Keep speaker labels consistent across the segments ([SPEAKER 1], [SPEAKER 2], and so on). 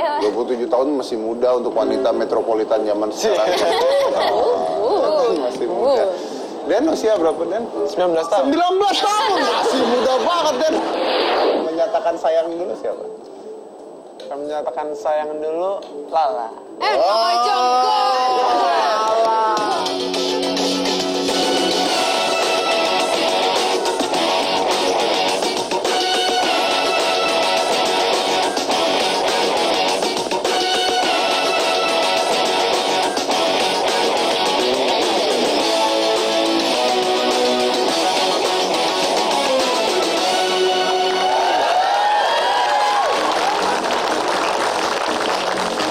[SPEAKER 1] 27 tahun masih muda untuk wanita metropolitan zaman sekarang. Masih muda. Den usia berapa, Den?
[SPEAKER 2] 19 tahun.
[SPEAKER 1] 19 tahun, masih muda banget, Den. Menyatakan sayang dulu siapa?
[SPEAKER 2] Menyatakan sayang dulu, Lala.
[SPEAKER 3] Mama Jongko.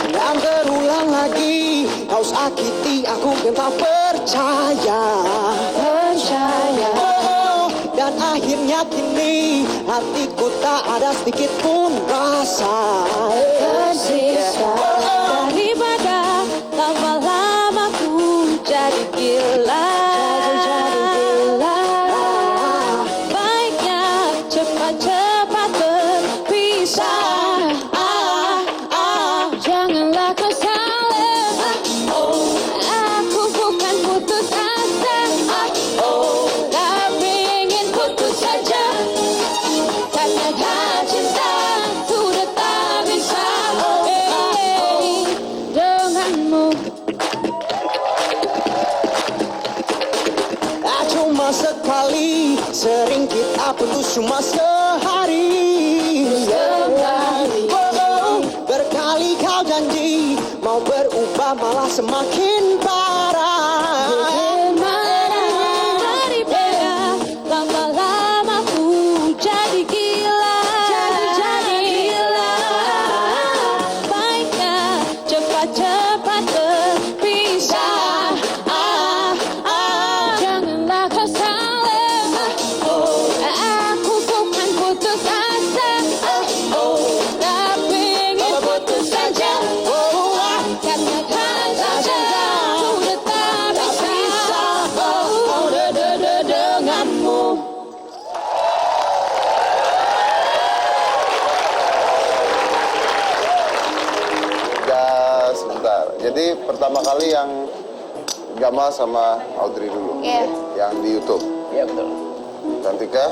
[SPEAKER 4] Dan terulang lagi, kau sakiti aku yang tak percaya. Dan akhirnya kini hatiku tak ada sedikit pun rasa
[SPEAKER 3] Tersisa daripada lama-lama ku jadi gila. Baiknya cepat-cepat berpisah. Janganlah kau salah. Aku bukan putus asa. Tapi ingin putus saja. Karena cinta sudah tak bisa denganmu.
[SPEAKER 4] Cuma sekali, sering kita putus cuma sehari. Berkali kau janji mau berubah malah semakin parah.
[SPEAKER 3] Daripada lama-lama ku jadi gila. Baiknya cepat-cepat berpisah. Janganlah kau salah. Aku bukan putus asa. Tapi ingin putus saja. Katakan saja sudah tak bisa denganmu.
[SPEAKER 1] Sebentar. Jadi pertama kali yang Gamal sama Audrey dulu.
[SPEAKER 5] Iya.
[SPEAKER 1] Yang di YouTube.
[SPEAKER 2] Iya betul.
[SPEAKER 1] Cantika,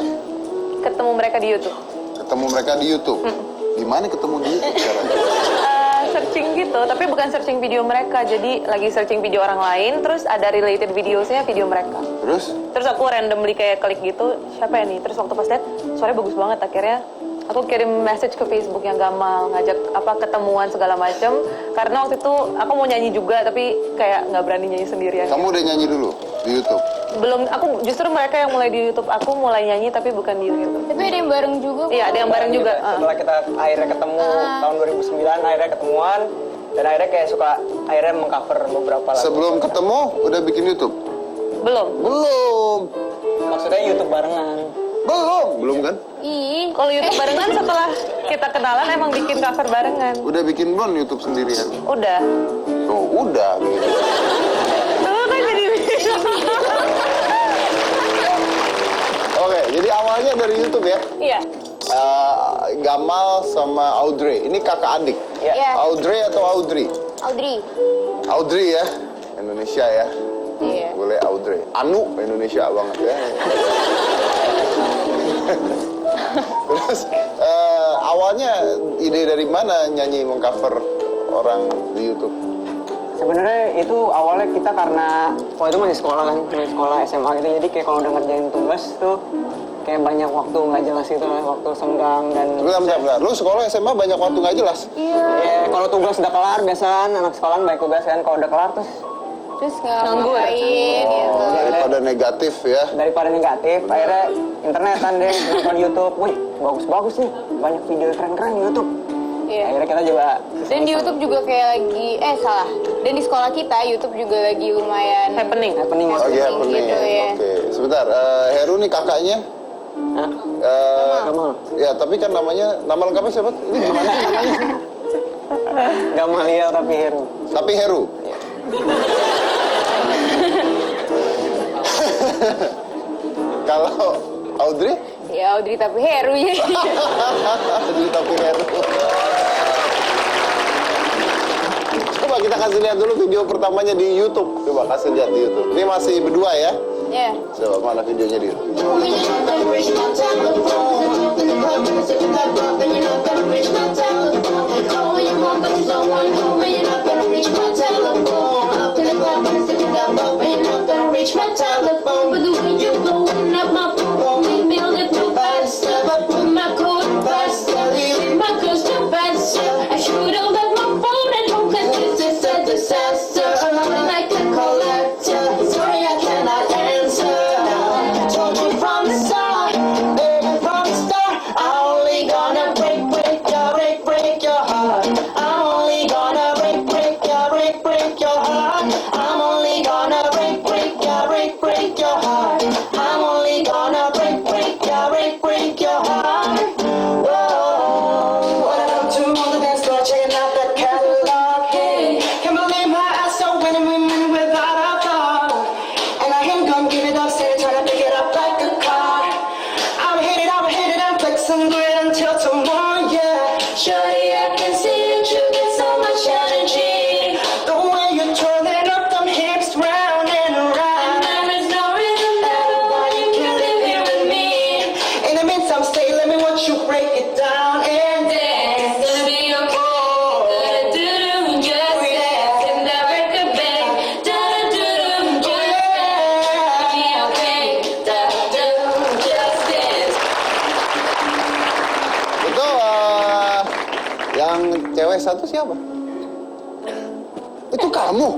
[SPEAKER 5] Ketemu mereka di YouTube.
[SPEAKER 1] ketemu mereka di YouTube. Gimana ketemu di YouTube caranya?
[SPEAKER 5] Searching gitu, tapi bukan searching video mereka. Jadi lagi searching video orang lain, terus ada related videosnya video mereka.
[SPEAKER 1] Terus
[SPEAKER 5] Terus aku randomly kayak klik gitu, siapa ya nih? Terus waktu pas lihat, suaranya bagus banget. Akhirnya aku kirim message ke Facebook yang Gamal, ngajak ketemuan segala macem. Karena waktu itu aku mau nyanyi juga, tapi kayak nggak berani nyanyi sendirian.
[SPEAKER 1] kamu udah nyanyi dulu di YouTube.
[SPEAKER 5] Belum, aku justru mereka yang mulai di YouTube. Aku mulai nyanyi tapi bukan di YouTube.
[SPEAKER 3] Tapi ada yang bareng juga.
[SPEAKER 5] Iya, ada yang bareng juga.
[SPEAKER 2] Setelah kita akhirnya ketemu tahun 2009, akhirnya ketemuan. Dan akhirnya kayak suka, akhirnya mengcover beberapa lagu.
[SPEAKER 1] Sebelum ketemu udah bikin YouTube?
[SPEAKER 5] Belum.
[SPEAKER 1] Belum.
[SPEAKER 2] Maksudnya YouTube barengan.
[SPEAKER 1] Belum kan?
[SPEAKER 5] Ih, kalau YouTube barengan setelah kita kenalan emang bikin cover barengan.
[SPEAKER 1] Udah bikin belum YouTube sendirian?
[SPEAKER 5] Udah.
[SPEAKER 1] Oh, udah. Gitu.
[SPEAKER 5] Tuh kan jadi
[SPEAKER 1] Oke, jadi awalnya dari YouTube ya?
[SPEAKER 5] Iya.
[SPEAKER 1] Gamal sama Audrey, ini kakak adik.
[SPEAKER 5] Iya.
[SPEAKER 1] Audrey atau Audrey?
[SPEAKER 5] Audrey.
[SPEAKER 1] Audrey ya, Indonesia ya.
[SPEAKER 5] Iya.
[SPEAKER 1] Boleh Audrey. Anu Indonesia banget ya. Terus awalnya ide dari mana nyanyi mengcover orang di YouTube?
[SPEAKER 2] Sebenarnya itu awalnya kita karena waktu itu masih sekolah kan, masih sekolah SMA gitu. Jadi kayak kalau udah ngerjain tugas tuh kayak banyak waktu nggak jelas gitu lah, waktu senggang dan.
[SPEAKER 1] Bentar. Lu sekolah SMA banyak waktu nggak jelas?
[SPEAKER 2] Iya. Ya, kalau tugas udah kelar biasaan anak sekolah baik tugas kan, kalau udah kelar
[SPEAKER 3] Terus ngapain gitu.
[SPEAKER 1] Daripada negatif ya.
[SPEAKER 2] daripada negatif, akhirnya internetan deh nonton YouTube. Wih, bagus-bagus nih, banyak video keren-keren di YouTube.
[SPEAKER 3] Iya.
[SPEAKER 2] Akhirnya kita juga.
[SPEAKER 3] Dan di YouTube juga kayak lagi, salah. Dan di sekolah kita YouTube juga lagi lumayan
[SPEAKER 5] Happening.
[SPEAKER 2] Happening.
[SPEAKER 1] Oh iya,
[SPEAKER 3] Happening
[SPEAKER 1] bener
[SPEAKER 3] gitu,
[SPEAKER 1] ya.
[SPEAKER 3] ya.
[SPEAKER 1] Oke, sebentar. Heru nih kakaknya.
[SPEAKER 2] Hah? Gamal.
[SPEAKER 1] Ya, tapi kan nama lengkapnya siapa? Ini gimana sih namanya?
[SPEAKER 2] Gamaliel tapi Heru.
[SPEAKER 1] Tapi Heru. Kalau Audrey?
[SPEAKER 3] Ya Audrey tapi Heru ya.
[SPEAKER 1] Audrey tapi Heru. kita kasih lihat dulu video pertamanya di YouTube. Coba kasih lihat di YouTube. Ini masih berdua ya.
[SPEAKER 3] Iya.
[SPEAKER 1] Coba mana videonya di YouTube. Yang cewek satu siapa? Itu kamu?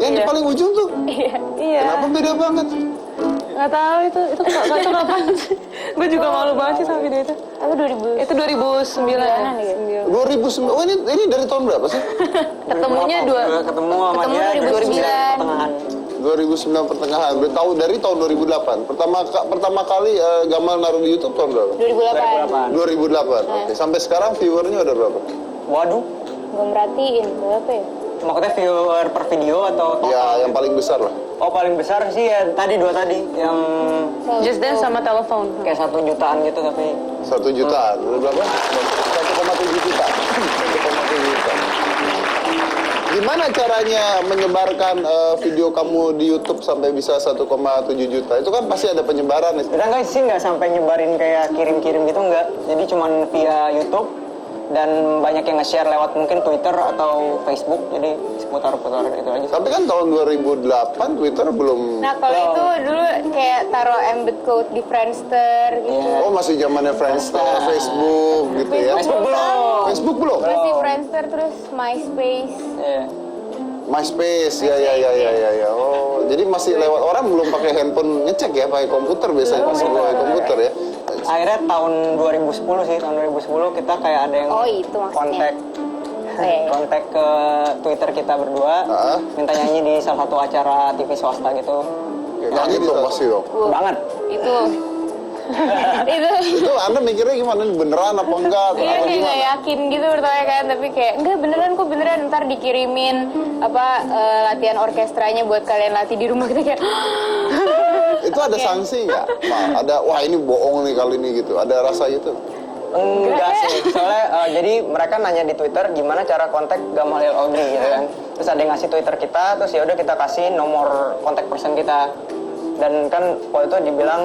[SPEAKER 1] Yang di paling ujung tuh?
[SPEAKER 5] Iya.
[SPEAKER 1] Kenapa beda banget?
[SPEAKER 5] Nggak tahu itu nggak tahu kapan. Gue juga malu banget sih sama video itu.
[SPEAKER 3] Apa 2000?
[SPEAKER 5] Itu 2009-an ya.
[SPEAKER 1] 2009. Oh ini dari tahun berapa sih?
[SPEAKER 5] Ketemunya
[SPEAKER 2] Ketemu sama
[SPEAKER 3] Ketemu
[SPEAKER 2] dia
[SPEAKER 3] 2009.
[SPEAKER 2] pertengahan.
[SPEAKER 1] 2009 pertengahan. Tahu dari tahun 2008. Pertama kali Gamal naruh di YouTube tahun berapa?
[SPEAKER 3] 2008.
[SPEAKER 1] 2008. Oke. Sampai sekarang viewernya udah berapa?
[SPEAKER 2] Waduh,
[SPEAKER 3] Gue merhatiin berapa ya?
[SPEAKER 2] maksudnya viewer per video atau total?
[SPEAKER 1] Ya yang paling besar lah.
[SPEAKER 2] Oh paling besar sih ya tadi dua tadi yang
[SPEAKER 5] Just Dance sama telepon.
[SPEAKER 2] kayak 1 jutaan gitu tapi
[SPEAKER 1] 1 jutaan. Udah berapa? 1,7 juta. 1,7 juta. Gimana caranya menyebarkan video kamu di YouTube sampai bisa 1,7 juta? Itu kan pasti ada penyebaran.
[SPEAKER 2] kita nggak sampai nyebarin kayak kirim-kirim gitu nggak. Jadi cuman via YouTube dan banyak yang nge-share lewat mungkin Twitter atau Facebook. Jadi seputar-putar itu aja.
[SPEAKER 1] Tapi kan tahun 2008 Twitter belum.
[SPEAKER 3] Nah kalau itu dulu kayak taruh embed code di Friendster gitu.
[SPEAKER 2] Iya.
[SPEAKER 1] Oh masih zamannya Friendster, Facebook gitu ya.
[SPEAKER 2] Facebook belum.
[SPEAKER 1] Facebook belum?
[SPEAKER 3] Masih Friendster terus MySpace.
[SPEAKER 2] Iya.
[SPEAKER 1] MySpace, ya. Oh, jadi masih lewat orang belum pakai handphone ngecek ya, pakai komputer biasanya masih pakai komputer ya.
[SPEAKER 2] Akhirnya tahun 2010 sih, tahun 2010 kita kayak ada yang
[SPEAKER 3] Oh, itu maksudnya.
[SPEAKER 2] kontak ke Twitter kita berdua,
[SPEAKER 1] Ah.
[SPEAKER 2] minta nyanyi di salah satu acara TV swasta gitu.
[SPEAKER 1] Kaget dong pasti dong.
[SPEAKER 2] Banget.
[SPEAKER 3] Itu. itu.
[SPEAKER 1] Itu Anda mikirnya gimana? Ini beneran apa enggak? Atau
[SPEAKER 3] Iya
[SPEAKER 1] apa
[SPEAKER 3] kayak
[SPEAKER 1] gimana?
[SPEAKER 3] nggak yakin gitu bertanya kan, tapi kayak enggak beneran kok beneran, ntar dikirimin latihan orkestranya buat kalian latih di rumah, kita kayak
[SPEAKER 1] Itu ada sanksi nggak? Pak, ada, wah ini bohong nih kali ini gitu. Ada rasa gitu?
[SPEAKER 2] Enggak sih, soalnya jadi mereka nanya di Twitter gimana cara kontak Gamal El Audrey gitu kan. Terus ada yang ngasih Twitter kita, terus ya udah kita kasih nomor kontak person kita. Dan kan waktu itu dibilang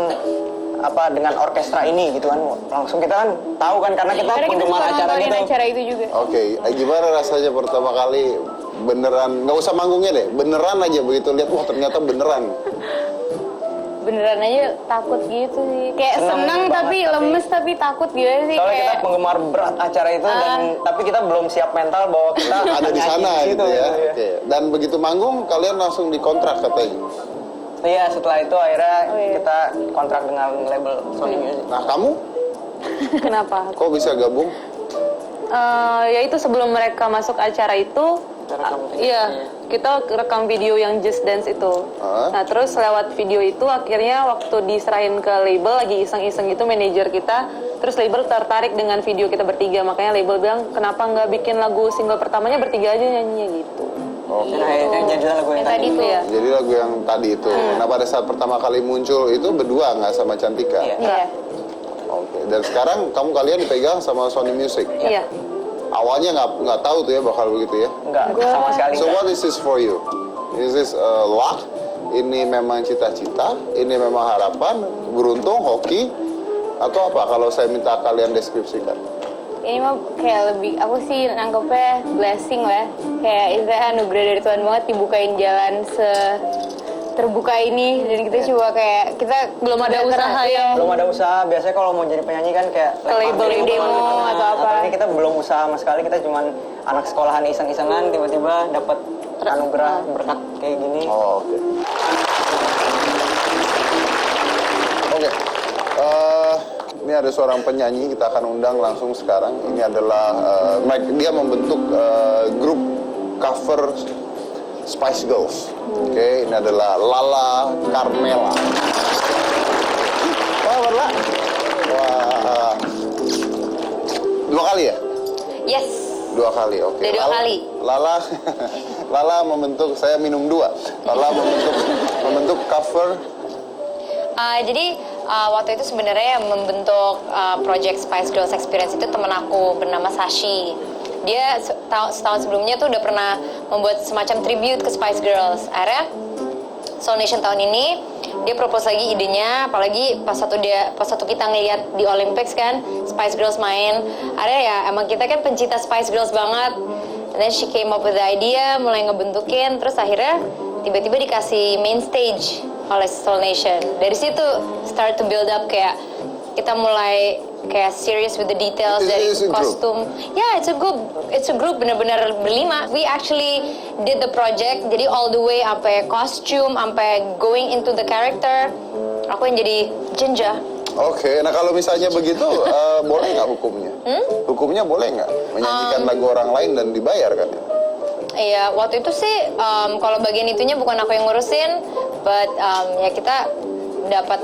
[SPEAKER 2] apa dengan orkestra ini gitu kan. Langsung kita kan tahu kan karena kita penggemar acara gitu.
[SPEAKER 3] acara itu juga.
[SPEAKER 1] Oke, gimana rasanya pertama kali beneran, nggak usah manggungnya deh, beneran aja begitu lihat, wah ternyata beneran.
[SPEAKER 3] Beneran aja takut gitu sih, kayak seneng tapi lemes tapi takut gitu sih.
[SPEAKER 2] Soalnya
[SPEAKER 3] Kayak
[SPEAKER 2] kita penggemar berat acara itu dan tapi kita belum siap mental bahwa kita
[SPEAKER 1] Ada di
[SPEAKER 2] nyanyi
[SPEAKER 1] sana
[SPEAKER 2] di
[SPEAKER 1] gitu
[SPEAKER 2] situ,
[SPEAKER 1] ya.
[SPEAKER 2] gitu
[SPEAKER 1] Oke. Dan begitu manggung, kalian langsung dikontrak katanya.
[SPEAKER 2] Iya, setelah itu akhirnya
[SPEAKER 3] iya.
[SPEAKER 2] kita kontrak dengan label Sony Music.
[SPEAKER 1] Nah kamu,
[SPEAKER 5] Kenapa?
[SPEAKER 1] kok bisa gabung?
[SPEAKER 5] Ya itu sebelum mereka masuk acara itu, iya kita rekam video yang Just Dance itu. Nah terus lewat video itu akhirnya waktu diserahin ke label lagi iseng-iseng gitu manajer kita, terus label tertarik dengan video kita bertiga, makanya label bilang kenapa nggak bikin lagu single pertamanya bertiga aja nyanyinya gitu.
[SPEAKER 1] Oke.
[SPEAKER 2] Dan akhirnya jadi lagu yang tadi.
[SPEAKER 3] tuh
[SPEAKER 5] ya.
[SPEAKER 1] Jadi lagu yang tadi itu. Nah pada saat pertama kali muncul itu berdua nggak sama Cantika?
[SPEAKER 2] Iya.
[SPEAKER 3] Iya.
[SPEAKER 1] Oke. Dan sekarang kalian dipegang sama Sony Music.
[SPEAKER 5] Iya.
[SPEAKER 1] awalnya nggak tahu tuh ya bakal begitu ya.
[SPEAKER 2] Enggak, sama sekali
[SPEAKER 1] So
[SPEAKER 2] enggak.
[SPEAKER 1] what is this for you? Is this luck? Ini memang cita-cita? Ini memang harapan? Beruntung? Hoki? Atau apa kalau saya minta kalian deskripsikan?
[SPEAKER 3] Ini mah kayak lebih, aku sih nangkepnya blessing lah. Kayak istilahnya anugerah dari Tuhan banget dibukain jalan terbuka ini. Dan kita coba kayak, kita
[SPEAKER 5] Belum ada usaha ya.
[SPEAKER 2] Belum ada usaha, biasanya kalau mau jadi penyanyi kan kayak
[SPEAKER 3] labeling demo atau apa.
[SPEAKER 2] Ini kita belum usaha sama sekali, kita cuman anak sekolahan iseng-isengan, tiba-tiba dapat anugerah berkat kayak gini.
[SPEAKER 1] Oh, oke. Oke. Ini ada seorang penyanyi, kita akan undang langsung sekarang. Ini adalah dia membentuk grup cover Spice Girls. Oke, ini adalah Lala Carmela. Wah, Lala. Wah. 2 kali ya?
[SPEAKER 3] Yes.
[SPEAKER 1] 2 kali, oke.
[SPEAKER 3] Udah 2 kali.
[SPEAKER 1] Lala membentuk, saya minum 2. Lala membentuk cover.
[SPEAKER 6] Jadi waktu itu sebenarnya yang membentuk project Spice Girls Experience itu temen aku bernama Sashi. Dia setahun sebelumnya tuh udah pernah membuat semacam tribute ke Spice Girls. Akhirnya Soul Nation tahun ini dia propose lagi idenya, apalagi pas satu kita ngeliat di Olympics kan Spice Girls main. Akhirnya ya emang kita kan pencinta Spice Girls banget. And then she came up with the idea, mulai ngebentukin, terus akhirnya tiba-tiba dikasih main stage oleh Soul Nation. Dari situ start to build up, kayak kita mulai kayak serious with the details dari
[SPEAKER 1] Is it a group?
[SPEAKER 6] kostum. Yeah, it's a group bener-bener berlima. We actually did the project, jadi all the way sampai costume, sampai going into the character. Aku yang jadi Jinja.
[SPEAKER 1] Oke, nah kalau misalnya begitu, boleh nggak hukumnya? Hukumnya boleh nggak? Menyanyikan lagu orang lain dan dibayar kan?
[SPEAKER 6] Iya, waktu itu sih kalau bagian itunya bukan aku yang ngurusin, but ya kita dapat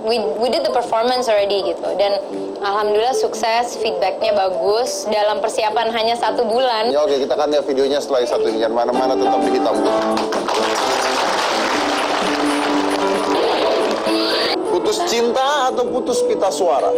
[SPEAKER 6] we did the performance already gitu, dan alhamdulillah sukses, feedbacknya bagus dalam persiapan hanya 1 bulan.
[SPEAKER 1] Ya oke, kita akan lihat videonya setelah yang satu ini. Jangan mana-mana, tetap di Hitam Putih. Putus cinta atau putus pita suara?